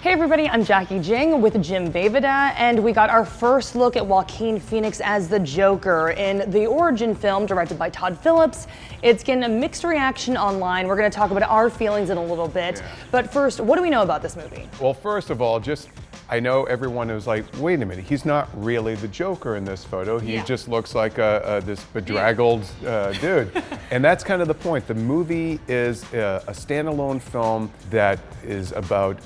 Hey everybody, I'm Jacki Jing with Jim Vejvoda, and we got our first look at Joaquin Phoenix as the Joker in the origin film directed by Todd Phillips. It's getting a mixed reaction online. We're going to talk about our feelings in a little bit. But first, what do we know about this movie? Well, first of all, I know everyone is like, wait a minute, he's not really the Joker in this photo. He just looks like this bedraggled dude. And that's kind of the point. The movie is a standalone film that is about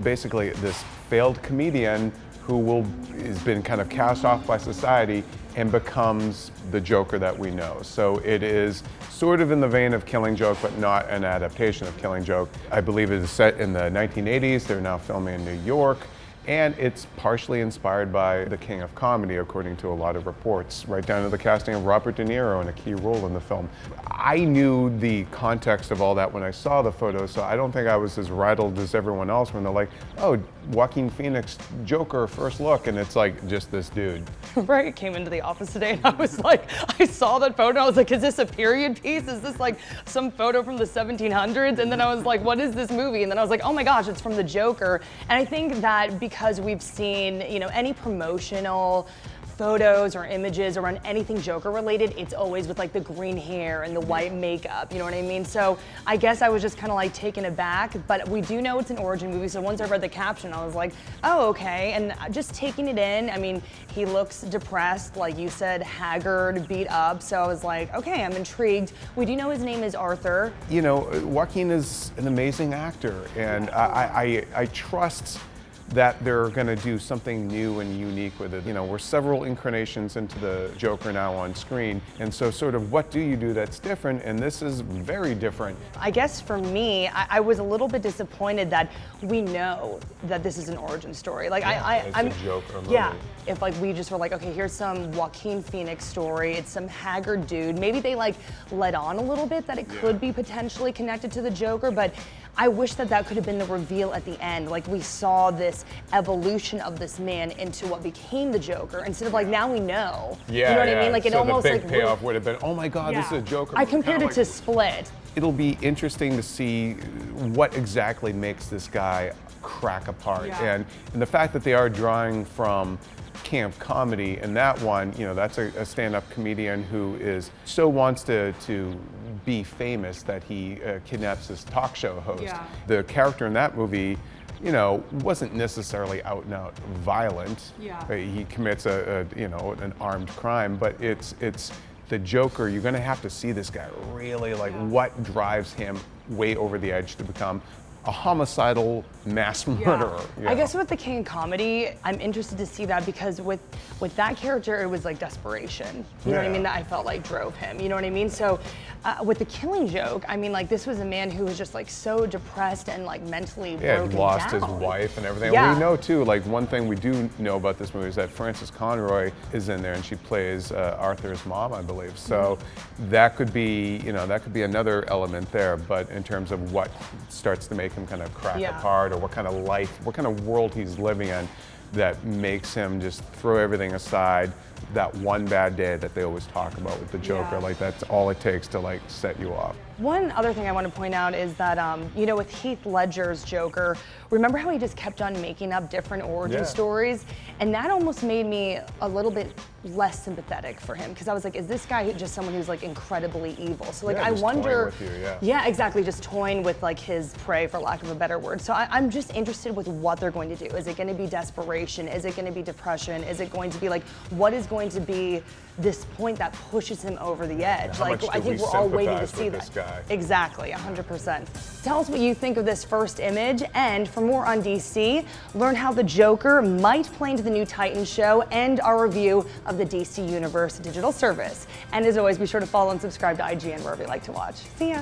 basically this failed comedian who has been kind of cast off by society and becomes the Joker that we know. So it is sort of in the vein of Killing Joke, but not an adaptation of Killing Joke. I believe it is set in the 1980s. They're now filming in New York. And it's partially inspired by the King of Comedy, according to a lot of reports, right down to the casting of Robert De Niro in a key role in the film. I knew the context of all that when I saw the photo, so I don't think I was as rattled as everyone else when they're like, oh, Joaquin Phoenix, Joker, first look, and it's like just this dude. Right, I came into the office today and I was like, I saw that photo, I was like, is this a period piece? Is this like some photo from the 1700s? And then I was like, what is this movie? And then I was like, oh my gosh, it's from the Joker. And I think that because we've seen, any promotional photos or images around anything Joker related, it's always with like the green hair and the white makeup, you know what I mean? So I guess I was just kind of like taken aback, but we do know it's an origin movie, so once I read the caption, I was like, oh, okay, and just taking it in. I mean, he looks depressed, like you said, haggard, beat up, so I was like, okay, I'm intrigued. We do know his name is Arthur. Joaquin is an amazing actor, and I trust that they're going to do something new and unique with it. We're several incarnations into the Joker now on screen, and so sort of what do you do that's different, and this is very different. I guess for me, I was a little bit disappointed that we know that this is an origin story. Like I'm a Joker movie. Yeah, if like we just were like, okay, here's some Joaquin Phoenix story, it's some haggard dude. Maybe they like let on a little bit that it could be potentially connected to the Joker, but I wish that could have been the reveal at the end. Like we saw this evolution of this man into what became the Joker instead of like now we know. You know what I mean? Like it so almost the big like payoff would have been, oh my God, this is a Joker. I compared it to Split. It'll be interesting to see what exactly makes this guy crack apart, and the fact that they are drawing from camp comedy, and that one, that's a stand-up comedian who wants to be famous that he kidnaps his talk show host. The character in that movie, wasn't necessarily out and out violent. He commits an armed crime, but it's the Joker. You're going to have to see this guy really what drives him way over the edge to become a homicidal mass murderer. I guess with the King of Comedy, I'm interested to see that because with that character, it was like desperation. You know what I mean? That I felt like drove him. You know what I mean? So with the Killing Joke, I mean, like this was a man who was just like so depressed and like mentally broken down. Lost his wife and everything. We know too, like one thing we do know about this movie is that Frances Conroy is in there and she plays Arthur's mom, I believe. So that could be, that could be another element there. But in terms of what starts to make him kind of crack apart, or what kind of life, what kind of world he's living in that makes him just throw everything aside, that one bad day that they always talk about with the Joker, like that's all it takes to like set you off. One other thing I want to point out is that, with Heath Ledger's Joker, remember how he just kept on making up different origin stories? And that almost made me a little bit less sympathetic for him, because I was like, is this guy just someone who's like incredibly evil? So like, I wonder, toying with you, exactly, just toying with like his prey, for lack of a better word. So I'm just interested with what they're going to do. Is it going to be desperation? Is it going to be depression? Is it going to be like, what is going to be this point that pushes him over the edge? Like, I think we're all waiting to see that. Exactly, 100%. Tell us what you think of this first image, and for more on DC, learn how the Joker might play into the new Titans show, and our review of the DC Universe digital service. And as always, be sure to follow and subscribe to IGN wherever you like to watch. See ya.